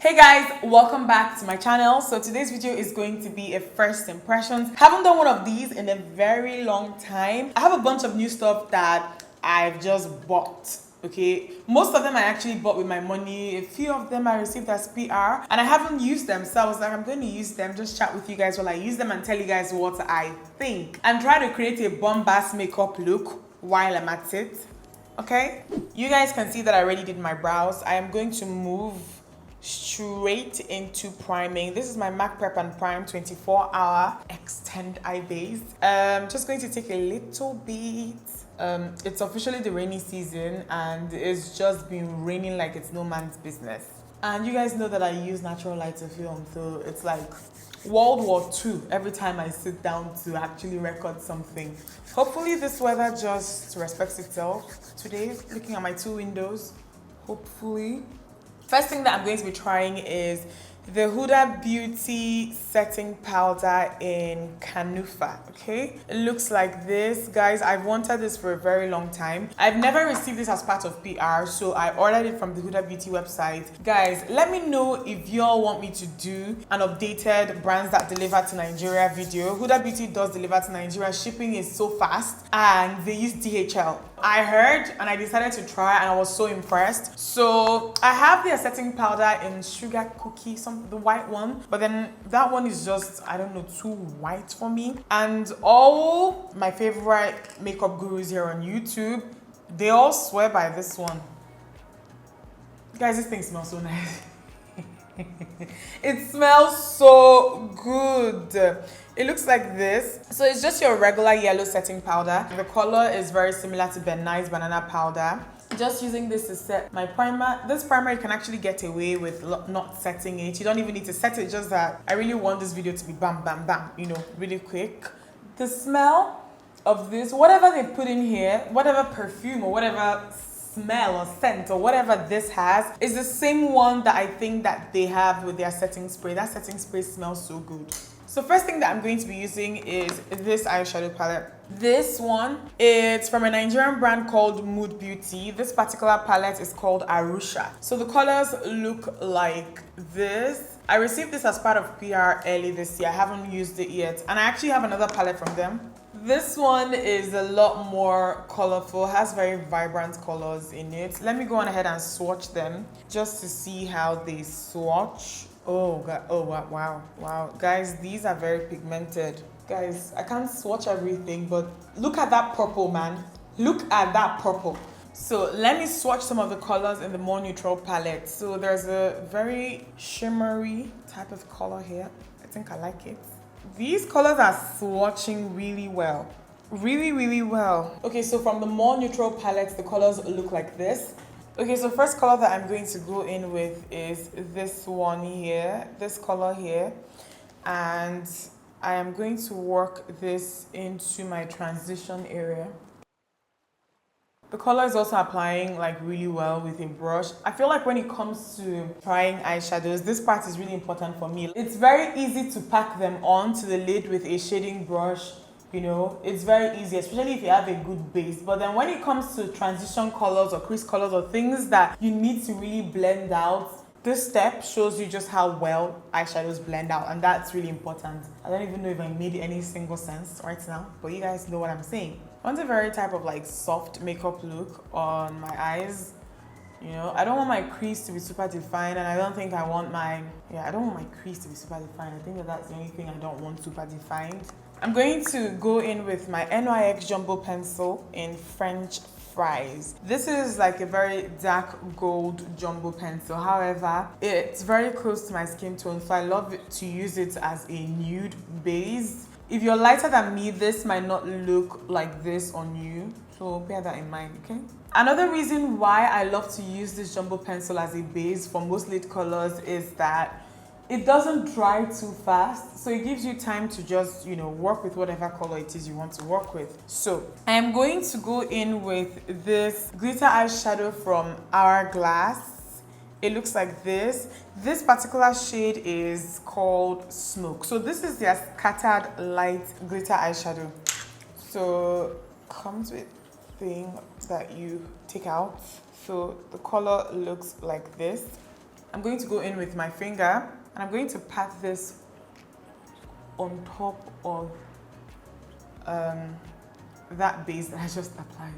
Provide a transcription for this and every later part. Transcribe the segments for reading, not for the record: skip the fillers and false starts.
Hey guys, welcome back to my channel. So today's video is going to be a first impressions. Haven't done one of these in a very long time. I have a bunch of new stuff that I've just bought. Okay, most of them I actually bought with my money. A few of them I received as PR and I haven't used them, so I was like, I'm going to use them, just chat with you guys while I use them and tell you guys what I think and try to create a bombast makeup look while I'm at it. Okay, you guys can see that I already did my brows. I am going to move straight into priming. This is my MAC Prep and Prime 24-hour extend eye base. Just going to take a little bit. It's officially the rainy season and it's just been raining like it's no man's business. And you guys know that I use natural light to film, so it's like World War II every time I sit down to actually record something. Hopefully this weather just respects itself today. Looking at my two windows, hopefully. First thing that I'm going to be trying is the Huda Beauty setting powder in Kanufa. Okay, it looks like this, guys. I've wanted this for a very long time. I've never received this as part of PR, so I ordered it from the Huda Beauty website. Guys, let me know if y'all want me to do an updated brands that deliver to Nigeria video. Huda Beauty does deliver to Nigeria. Shipping is so fast and they use DHL. I heard and I decided to try and I was so impressed. So I have the setting powder in sugar cookie, the white one, but then that one is just, I don't know, too white for me. And all my favorite makeup gurus here on YouTube, they all swear by this one. Guys, this thing smells so nice. It smells so good. It looks like this. So it's just your regular yellow setting powder. The color is very similar to Ben Nye's banana powder. Just using this to set my primer. This primer you can actually get away with not setting it. You don't even need to set it, just that I really want this video to be bam bam bam, you know, really quick. The smell of this, whatever they put in here, whatever perfume or whatever smell or scent or whatever this has, is the same one that I think that they have with their setting spray. That setting spray smells so good. So first thing that I'm going to be using is this eyeshadow palette. This one, it's from a Nigerian brand called Mood Beauty. This particular palette is called Arusha. So the colors look like this. I received this as part of PR early this year. I haven't used it yet. And I actually have another palette from them. This one is a lot more colorful, has very vibrant colors in it. Let me go on ahead and swatch them just to see how they swatch. Oh god, oh wow, guys, these are very pigmented. Guys, I can't swatch everything, but look at that purple, man. Look at that purple. So let me swatch some of the colors in the more neutral palette. So there's a very shimmery type of color here. I think I like it. These colors are swatching really well. Really well. Okay, so from the more neutral palettes, the colors look like this. Okay, so first color that I'm going to go in with is this one here, this color here. And I am going to work this into my transition area. The color is also applying like really well with a brush. I feel like when it comes to trying eyeshadows, this part is really important for me. It's very easy to pack them on to the lid with a shading brush. You know, it's very easy, especially if you have a good base. But then when it comes to transition colors or crease colors or things that you need to really blend out, this step shows you just how well eyeshadows blend out, and that's really important. I don't even know if I made any single sense right now, but you guys know what I'm saying. I want a very type of like soft makeup look on my eyes. You know, I don't want my crease to be super defined, and I don't think I want my, I don't want my crease to be super defined. I think that's the only thing I don't want super defined. I'm going to go in with my NYX Jumbo Pencil in French Fries. This is like a very dark gold jumbo pencil. However, it's very close to my skin tone, so I love to use it as a nude base. If you're lighter than me, this might not look like this on you, so bear that in mind, okay? Another reason why I love to use this jumbo pencil as a base for most lid colors is that it doesn't dry too fast, so it gives you time to just, you know, work with whatever color it is you want to work with. So I am going to go in with this glitter eyeshadow from Hourglass. It looks like this. This particular shade is called Smoke. So this is their scattered light glitter eyeshadow. So comes with thing that you take out. So the color looks like this. I'm going to go in with my finger and I'm going to pat this on top of that base that I just applied.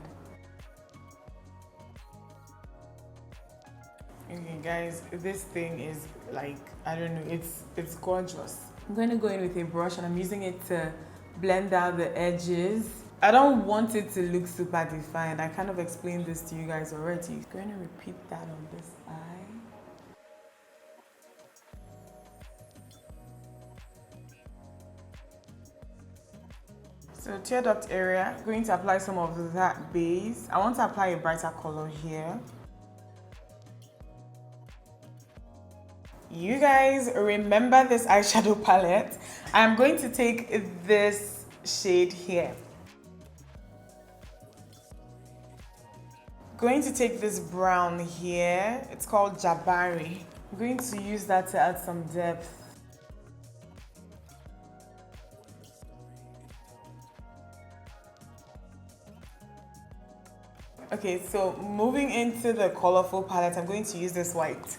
Okay guys, this thing is like, I don't know, it's gorgeous. I'm going to go in with a brush and I'm using it to blend out the edges. I don't want it to look super defined. I kind of explained this to you guys already. I'm going to repeat that on this eye. So tear duct area, I'm going to apply some of that base. I want to apply a brighter color here. You guys remember this eyeshadow palette? I'm going to take this shade here. Going to take this brown here. It's called Jabari. I'm going to use that to add some depth. Okay, so moving into the colorful palette, I'm going to use this white.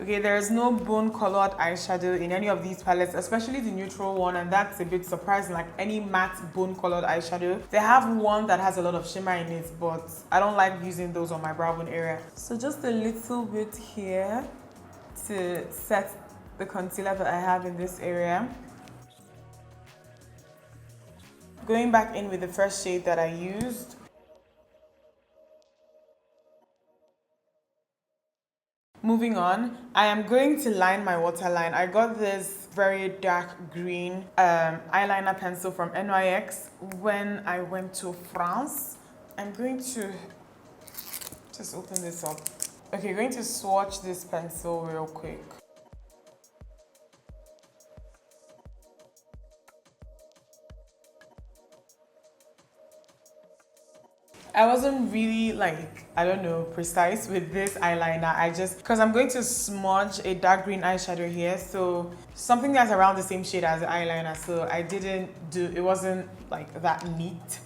Okay, there is no bone colored eyeshadow in any of these palettes, especially the neutral one, and that's a bit surprising. Like any matte bone colored eyeshadow, they have one that has a lot of shimmer in it, but I don't like using those on my brow bone area. So just a little bit here to set the concealer that I have in this area. Going back in with the first shade that I used. Moving on, I am going to line my waterline. I got this very dark green eyeliner pencil from NYX when I went to France. I'm going to just open this up. Okay, going to swatch this pencil real quick. I wasn't really like, I don't know, precise with this eyeliner. I just, because I'm going to smudge a dark green eyeshadow here, so something that's around the same shade as the eyeliner, so I didn't do, it wasn't like that neat,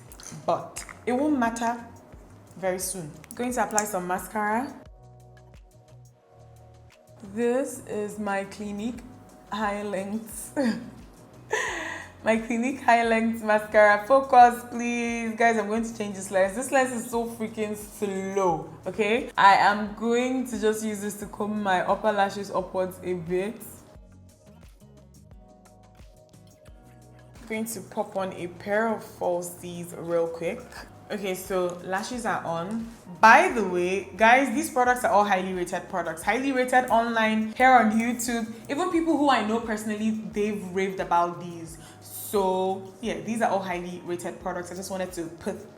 but it won't matter very soon. Going to apply some mascara. This is my Clinique high length my Clinique high length mascara. Focus please guys. I'm going to change this lens. This lens is so freaking slow. Okay, I am going to just use this to comb my upper lashes upwards a bit. I'm going to pop on a pair of falsies real quick. Okay, so lashes are on. By the way, guys, these products are all highly rated products. Highly rated online, here on YouTube. Even people who I know personally, they've raved about these. So yeah, these are all highly rated products. I just wanted to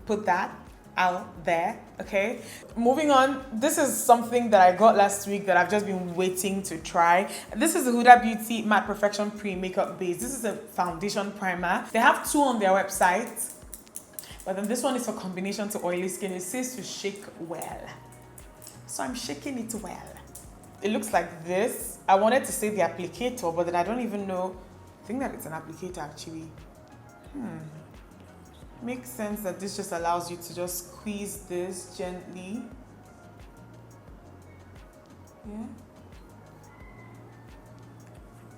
put that out there, okay? Moving on, this is something that I got last week that I've just been waiting to try. This is the Huda Beauty Matte Perfection Pre-Makeup Base. This is a foundation primer. They have two on their website, but then this one is for combination to oily skin. It says to shake well. So I'm shaking it well. It looks like this. I wanted to say the applicator, but then I don't even know. I think that it's an applicator actually. Makes sense that this just allows you to just squeeze this gently. Yeah.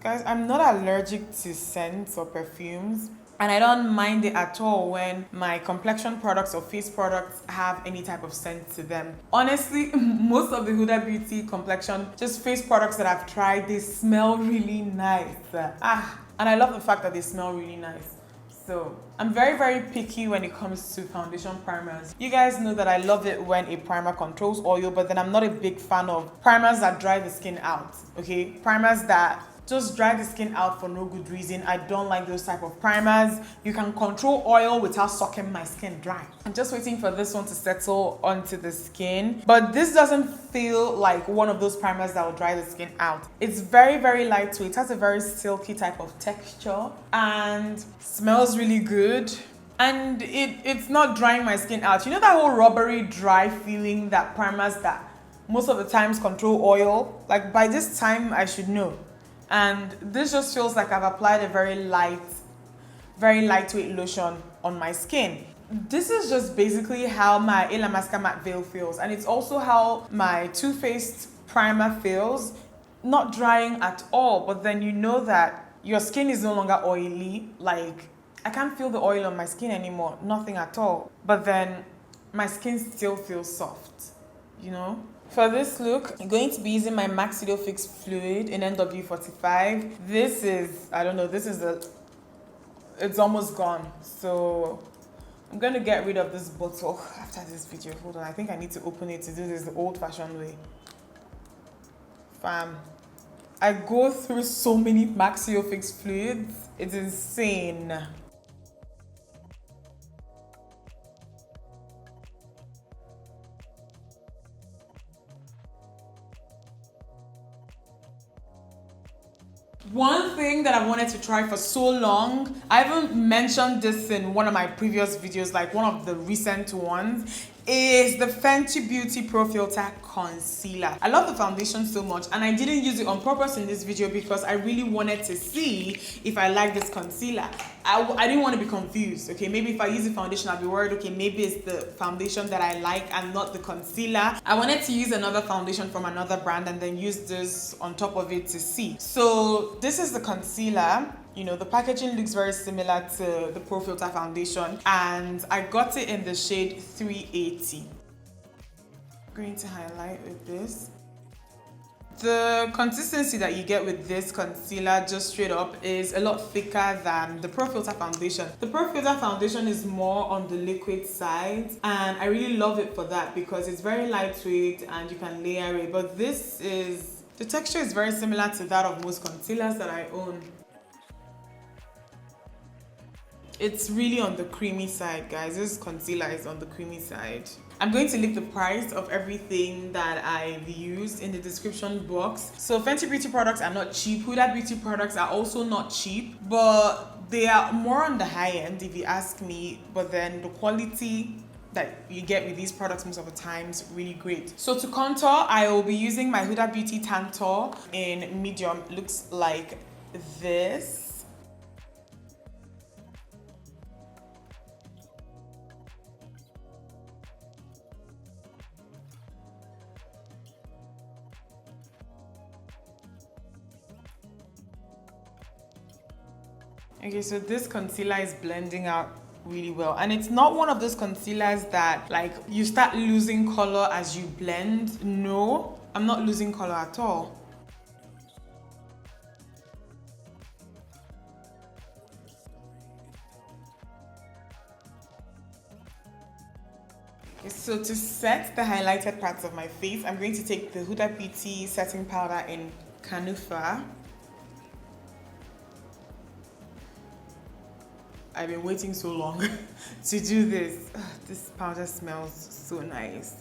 Guys, I'm not allergic to scents or perfumes, and I don't mind it at all when my complexion products or face products have any type of scent to them. Honestly, most of the Huda Beauty complexion, just face products that I've tried, they smell really nice. And I love the fact that they smell really nice. So I'm very, very picky when it comes to foundation primers. You guys know that I love it when a primer controls oil, but then I'm not a big fan of primers that dry the skin out, okay? Primers that just dry the skin out for no good reason. I don't like those type of primers. You can control oil without sucking my skin dry. I'm just waiting for this one to settle onto the skin, but this doesn't feel like one of those primers that will dry the skin out. It's very, very lightweight. It has a very silky type of texture and smells really good. And it's not drying my skin out. You know that whole rubbery dry feeling that primers that most of the times control oil? Like by this time I should know. And this just feels like I've applied a very lightweight lotion on my skin. This is just basically how my Elamasca Matte Veil feels, and it's also how my Too Faced primer feels. not drying at all, but then you know that your skin is no longer oily. Like, I can't feel the oil on my skin anymore, nothing at all. But then my skin still feels soft, you know? For this look, I'm going to be using my Maxillo Fix Fluid in NW45. This is, I don't know, it's almost gone. So I'm going to get rid of this bottle after this video. Hold on, I think I need to open it to do this the old-fashioned way. Fam, I go through so many Maxillo Fix Fluids. It's insane. One thing that I wanted to try for so long, I haven't mentioned this in one of my previous videos, like one of the recent ones, is the Fenty Beauty Pro Filt'r concealer. I love the foundation so much, and I didn't use it on purpose in this video because I really wanted to see if I like this concealer. I didn't want to be confused, okay? Maybe if I use the foundation, I'll be worried, okay, maybe it's the foundation that I like and not the concealer. I wanted to use another foundation from another brand and then use this on top of it to see. So this is the concealer. You know, the packaging looks very similar to the Pro Filt'r foundation, and I got it in the shade 380. I'm going to highlight with this. The consistency that you get with this concealer, just straight up, is a lot thicker than the Pro Filt'r foundation. The Pro Filt'r foundation is more on the liquid side, and I really love it for that because it's very lightweight and you can layer it. But the texture is very similar to that of most concealers that I own. It's really on the creamy side, guys. This concealer is on the creamy side. I'm going to leave the price of everything that I've used in the description box. So Fenty Beauty products are not cheap. Huda Beauty products are also not cheap, but they are more on the high end if you ask me. But then the quality that you get with these products most of the time is really great. So to contour, I will be using my Huda Beauty Tantour in medium. Looks like this. Okay, so this concealer is blending out really well, and it's not one of those concealers that like you start losing color as you blend. No, I'm not losing color at all. Okay, so to set the highlighted parts of my face, I'm going to take the Huda Beauty setting powder in Kanufa. I've been waiting so long to do this. This powder smells so nice.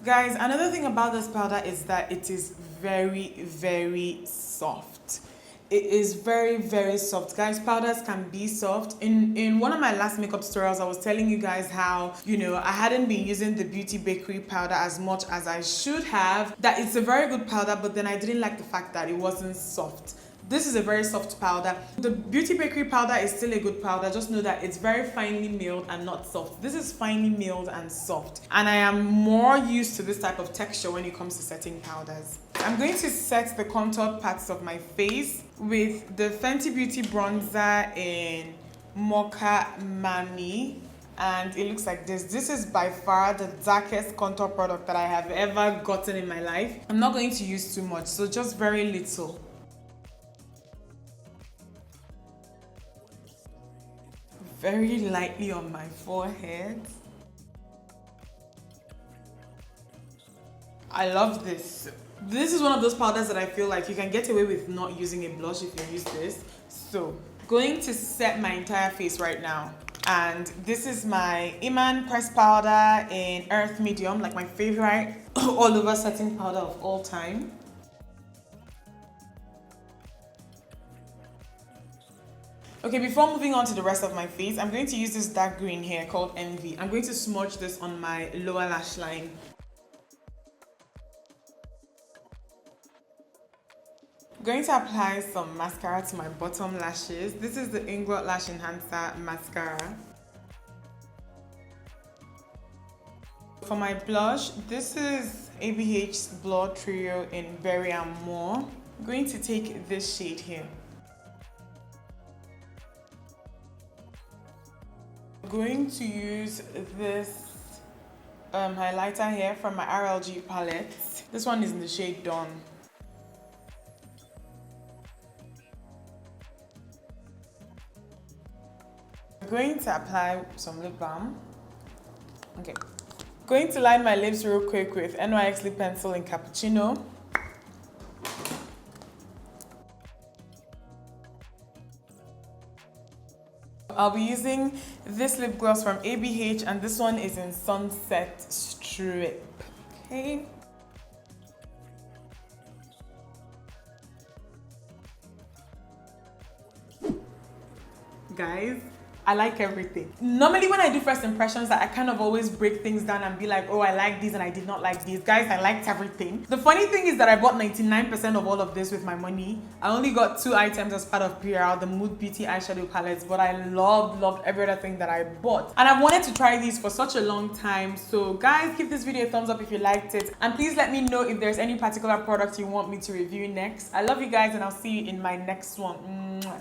Guys, another thing about this powder is that it is very, very soft. It is very, very soft. Guys, powders can be soft. In one of my last makeup tutorials, I was telling you guys how, you know, I hadn't been using the Beauty Bakery powder as much as I should have. That it's a very good powder, but then I didn't like the fact that it wasn't soft. This is a very soft powder. The Beauty Bakery powder is still a good powder. Just know that it's very finely milled and not soft. This is finely milled and soft. And I am more used to this type of texture when it comes to setting powders. I'm going to set the contour parts of my face with the Fenty Beauty bronzer in Mocha Mani. And it looks like this. This is by far the darkest contour product that I have ever gotten in my life. I'm not going to use too much, so just very little. Very lightly on my forehead. I love this. This is one of those powders that I feel like you can get away with not using a blush if you use this. So, going to set my entire face right now. And this is my Iman pressed powder in Earth Medium, like my favorite all over setting powder of all time. Okay, before moving on to the rest of my face, I'm going to use this dark green here called Envy. I'm going to smudge this on my lower lash line. I'm going to apply some mascara to my bottom lashes. This is the Inglot Lash Enhancer Mascara. For my blush, this is ABH's Blur Trio in Berry and More. I'm going to take this shade here. I'm going to use this highlighter here from my RLG palette. This one is in the shade Dawn. I'm going to apply some lip balm. Okay. Going to line my lips real quick with NYX Lip Pencil in Cappuccino. I'll be using this lip gloss from ABH, and this one is in Sunset Strip. Okay. Guys, I like everything. Normally when I do first impressions, I kind of always break things down and be like, oh, I like these and I did not like these. Guys, I liked everything. The funny thing is that I bought 99% of all of this with my money. I only got 2 items as part of PR, the Mood Beauty eyeshadow palettes, but I loved every other thing that I bought. And I've wanted to try these for such a long time. So guys, give this video a thumbs up if you liked it. And please let me know if there's any particular product you want me to review next. I love you guys, and I'll see you in my next one. Mwah.